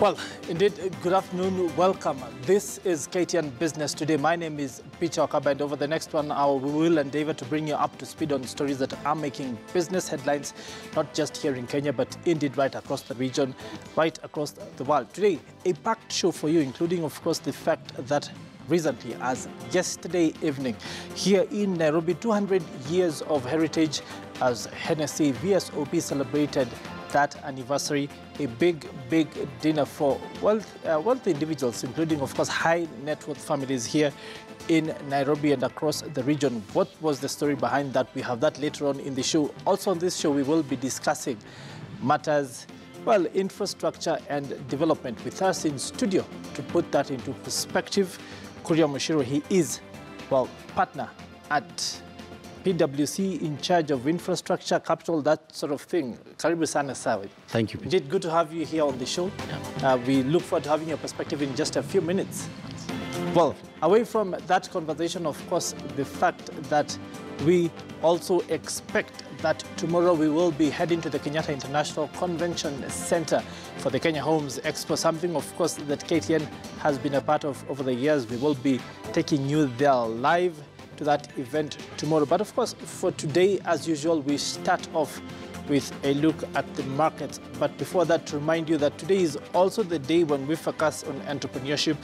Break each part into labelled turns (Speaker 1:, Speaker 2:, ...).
Speaker 1: Well, indeed, good afternoon, welcome. This is KTN Business Today. My name is Peter Okaba, and over the next 1 hour, we will endeavor to bring you up to speed on stories that are making business headlines, not just here in Kenya, but indeed right across the region, right across the world. Today, a packed show for you, including, of course, the fact that recently, as yesterday evening, here in Nairobi, 200 years of heritage as Hennessy VSOP celebrated that anniversary, a big dinner for wealthy individuals, including, of course, high net worth families here in Nairobi and across the region. What was the story behind that? We have that later on in the show. Also on this show, we will be discussing matters, well, infrastructure and development. With us in studio to put that into perspective, Kuria Mushiro. He is, well, partner at PwC in charge of infrastructure, capital, that sort of thing. Karibu sana sawa.
Speaker 2: Thank you.
Speaker 1: Indeed, good to have you here on the show.
Speaker 2: Yeah.
Speaker 1: We look forward to having your perspective in just a few minutes. Well, away from that conversation, of course, the fact that we also expect that tomorrow we will be heading to the Kenyatta International Convention Center for the Kenya Homes Expo, something, of course, that KTN has been a part of over the years. We will be taking you there live to that event tomorrow. But of course, for today, as usual, we start off with a look at the markets. But before that, to remind you that today is also the day when we focus on entrepreneurship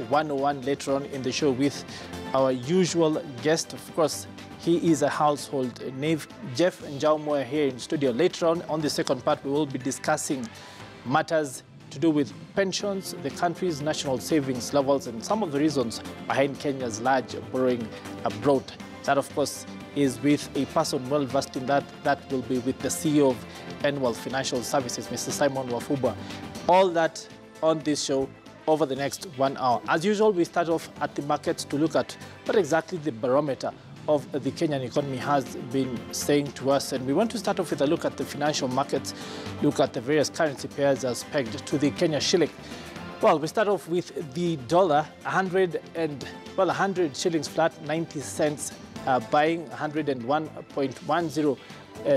Speaker 1: 101 later on in the show with our usual guest. Of course, he is a household name, Jeff Njaumoya, here in studio. Later on the second part, we will be discussing matters to do with pensions, the country's national savings levels, and some of the reasons behind Kenya's large borrowing abroad. That, of course, is with a person well versed in that. That will be with the CEO of Annual Financial Services, Mr. Simon Wafubwa. All that on this show over the next 1 hour. As usual, we start off at the markets to look at what exactly the barometer of the Kenyan economy has been saying to us. And we want to start off with a look at the financial markets, look at the various currency pairs as pegged to the Kenya shilling. Well, we start off with the dollar, 100 shillings flat, 90 cents buying, 101.10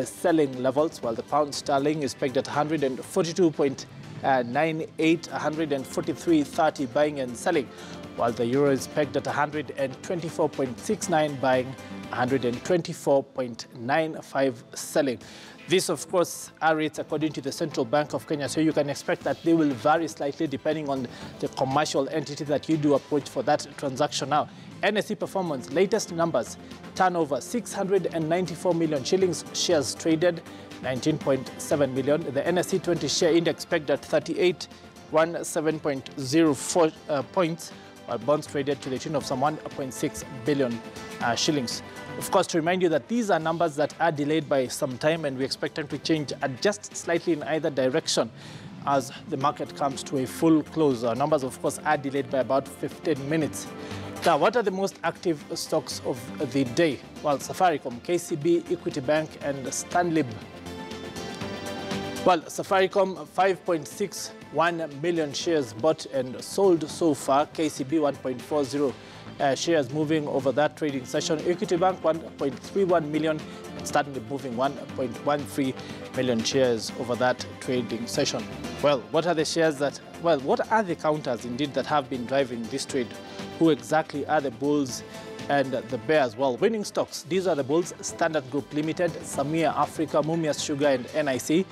Speaker 1: selling levels, while the pound sterling is pegged at 142.98, 143.30 buying and selling, while the euro is pegged at 124.69 buying, 124.95 selling. This, of course, are rates according to the Central Bank of Kenya, so you can expect that they will vary slightly depending on the commercial entity that you do approach for that transaction now. NSE performance, latest numbers, turnover 694 million shillings, shares traded 19.7 million. The NSE 20 share index pegged at 3817.04 points, while bonds traded to the tune of some 1.6 billion shillings. Of course, to remind you that these are numbers that are delayed by some time, and we expect them to change, adjust slightly in either direction as the market comes to a full close. Our numbers, of course, are delayed by about 15 minutes. Now, what are the most active stocks of the day? Well, Safaricom, KCB, Equity Bank, and Stanlib. Well, Safaricom, 5.61 million shares bought and sold so far. KCB, 1.40 shares moving over that trading session. Equity Bank, 1.31 million. And Stanlib moving 1.13 million shares over that trading session. Well, what are the shares that, well, what are the counters indeed that have been driving this trade? Who exactly are the bulls and the bears? Well, winning stocks, these are the bulls: Standard Group Limited, Samia Africa, Mumias Sugar, and NIC.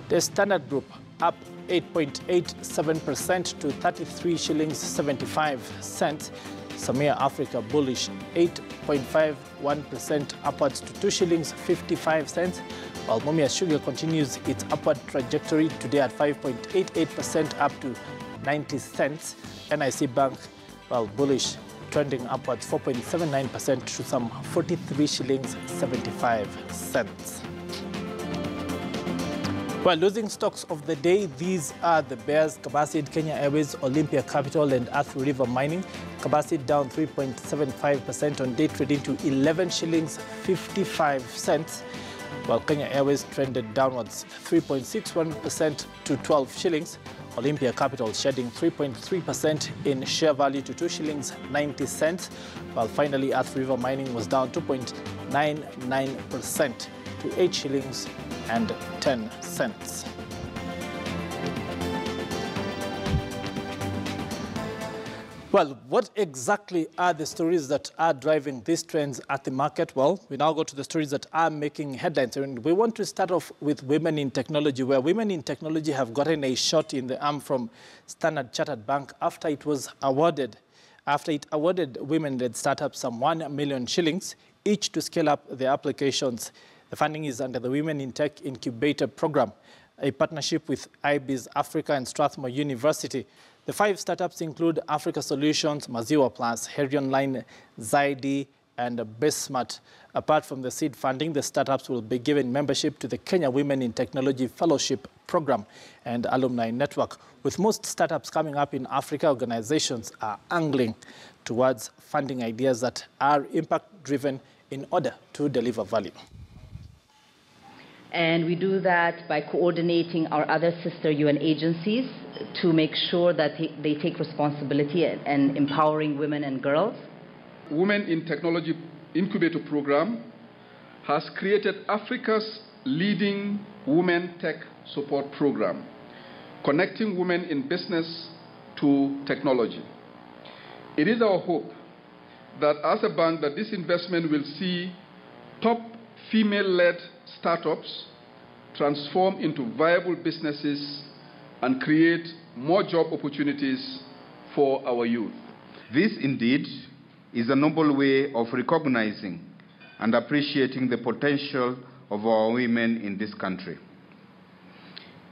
Speaker 1: The Standard Group up 8.87% to 33 shillings 75 cents. Samia Africa bullish 8.51% upwards to 2 shillings 55 cents. While Mumias Sugar continues its upward trajectory today at 5.88% up to 90 cents. NIC Bank, well, bullish, trending upwards 4.79% to some 43 shillings 75 cents. Well, losing stocks of the day, these are the bears: CARBACID, Kenya Airways, Olympia Capital, and Athi River Mining. CARBACID down 3.75% on day, trading to 11 shillings 55 cents. While Kenya Airways trended downwards 3.61% to 12 shillings. Olympia Capital shedding 3.3% in share value to 2 shillings 90 cents. While finally, Athi River Mining was down 2.99% to 8 shillings and 10 cents. Well, what exactly are the stories that are driving these trends at the market? Well, we now go to the stories that are making headlines. And we want to start off with women in technology, where women in technology have gotten a shot in the arm from Standard Chartered Bank after it awarded women-led startups some 1 million shillings each to scale up their applications. The funding is under the Women in Tech Incubator Program, a partnership with IBIS Africa and Strathmore University. The 5 startups include Africa Solutions, Maziwa Plus, Herion Line, Zaidi, and Besmart. Apart from the seed funding, the startups will be given membership to the Kenya Women in Technology Fellowship Program and Alumni Network. With most startups coming up in Africa, organizations are angling towards funding ideas that are impact-driven in order to deliver value.
Speaker 2: And we do that by coordinating our other sister UN agencies to make sure that they take responsibility and empowering women and girls.
Speaker 3: Women in Technology Incubator Program has created Africa's leading women tech support program, connecting women in business to technology. It is our hope that as a bank that this investment will see top female-led startups transform into viable businesses and create more job opportunities for our youth.
Speaker 4: This indeed is a noble way of recognizing and appreciating the potential of our women in this country.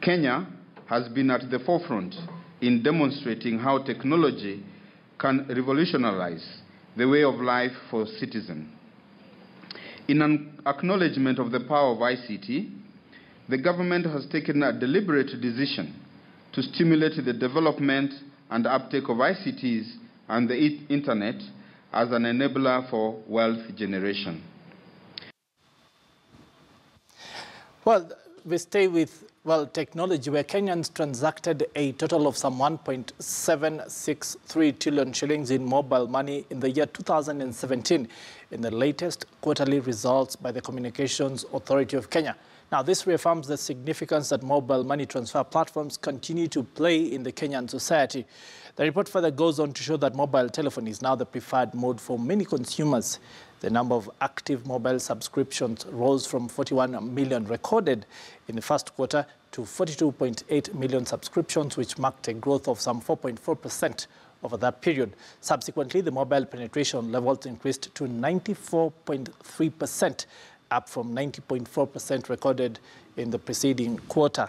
Speaker 4: Kenya has been at the forefront in demonstrating how technology can revolutionize the way of life for citizens. In an acknowledgement of the power of ICT, the government has taken a deliberate decision to stimulate the development and uptake of ICTs and the internet as an enabler for wealth generation.
Speaker 1: Well, we stay with technology, where Kenyans transacted a total of some 1.763 trillion shillings in mobile money in the year 2017 in the latest quarterly results by the Communications Authority of Kenya. Now, this reaffirms the significance that mobile money transfer platforms continue to play in the Kenyan society. The report further goes on to show that mobile telephony is now the preferred mode for many consumers. The number of active mobile subscriptions rose from 41 million recorded in the first quarter to 42.8 million subscriptions, which marked a growth of some 4.4% over that period. Subsequently, the mobile penetration levels increased to 94.3%, up from 90.4% recorded in the preceding quarter.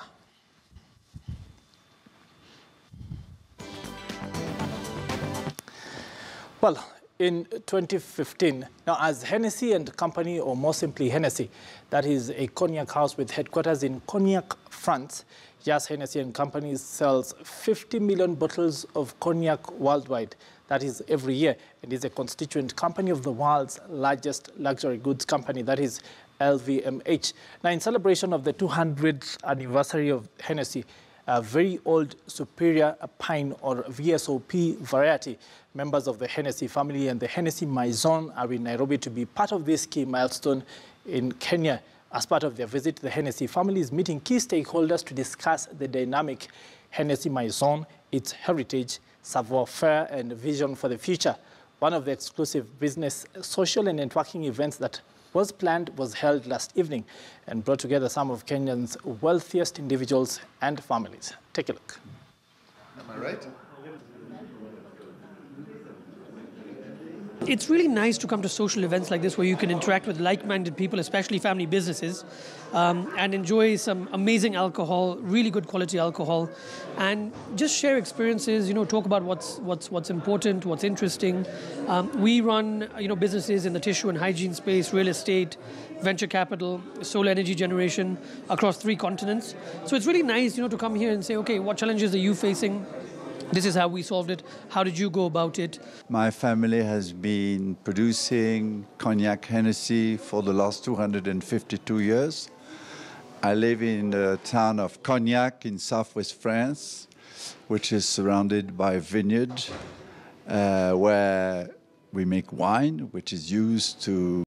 Speaker 1: Well, in 2015, now as Hennessy and Company, or more simply Hennessy, that is a cognac house with headquarters in Cognac, France, Just Hennessy and Company sells 50 million bottles of cognac worldwide. That is every year, and is a constituent company of the world's largest luxury goods company, that is LVMH. Now, in celebration of the 200th anniversary of Hennessy, a very old Superior Pine or VSOP variety, members of the Hennessy family and the Hennessy Maison are in Nairobi to be part of this key milestone in Kenya. As part of their visit, the Hennessy family is meeting key stakeholders to discuss the dynamic Hennessy Maison, its heritage, savoir-faire, and vision for the future. One of the exclusive business, social, and networking events that was planned was held last evening and brought together some of Kenyans' wealthiest individuals and families. Take a look.
Speaker 3: Am I right?
Speaker 5: It's really nice to come to social events like this where you can interact with like-minded people, especially family businesses, and enjoy some amazing alcohol, really good quality alcohol, and just share experiences, talk about what's important, what's interesting. We run, businesses in the tissue and hygiene space, real estate, venture capital, solar energy generation across 3 continents. So it's really nice, to come here and say, okay, what challenges are you facing? This is how we solved it. How did you go about it?
Speaker 6: My family has been producing cognac Hennessy for the last 252 years. I live in the town of Cognac in southwest France, which is surrounded by a vineyard where we make wine, which is used to